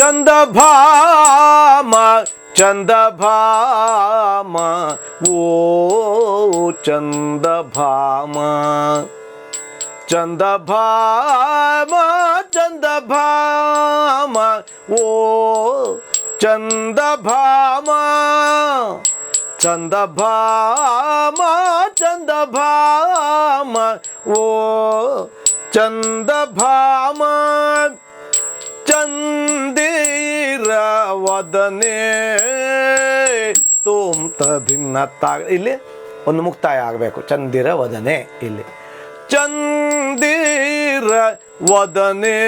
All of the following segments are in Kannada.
ಚಂದಭಾಮ ಚಂದಭಾಮ ಓ ಚಂದಭಾಮ ಚಂದಭಾಮ ಚಂದಭಾಮ ಓ ಚಂದಭಾಮ ಚಂದಭಾಮ ಚಂದಭಾಮ ಓ ಚಂದಭಾಮ ಚಂದಿರ ವದನೆ ತೋಮ್ ತದಿನ್ನ ಇಲ್ಲಿ ಒಂದು ಮುಕ್ತಾಯ ಆಗಬೇಕು. ಚಂದಿರ ವದನೆ ಇಲ್ಲಿ ಚಂದಿರ ವದನೆ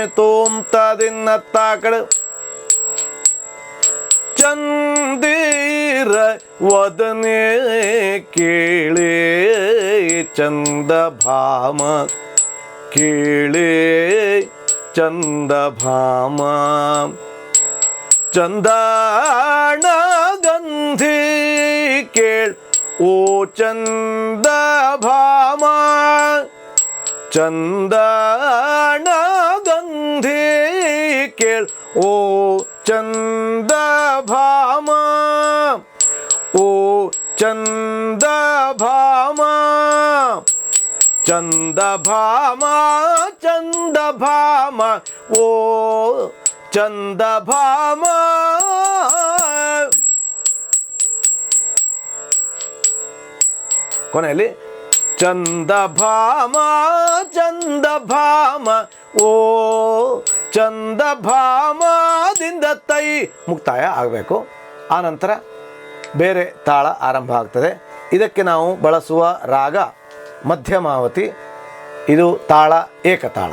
ತೋಮ್ ತದಿನ್ನ ತಾಕಡೆ ಚಂದಿರ ವದನೆ ಕೇಳೇ ಚಂದಭಾಮ ಕೇಳೇ ಚಂದಭಾಮ ಚಂದನ ಗಂಧಿ ಕೇಳ್ ಓ ಚಂದಭಾಮ ಚಂದನ ಗಂಧಿ ಕೇಳ್ ಓ ಚಂದಭಾಮ ಓ ಚಂದಭಾಮ ಚಂದಭಾಮ ಚಂದಭಾಮ ಓ ಚಂದಭಾಮ ಕೊನೆಯಲ್ಲಿ ಚಂದಭಾಮ ಚಂದಭಾಮ ಓ ಚಂದಭಾಮದಿಂದ ತೈ ಮುಕ್ತಾಯ ಆಗಬೇಕು. ಆನಂತರ ಬೇರೆ ತಾಳ ಆರಂಭ ಆಗ್ತದೆ. ಇದಕ್ಕೆ ನಾವು ಬಳಸುವ ರಾಗ ಮಧ್ಯಮಾವತಿ. ಇದು ತಾಳ ಏಕತಾಳ.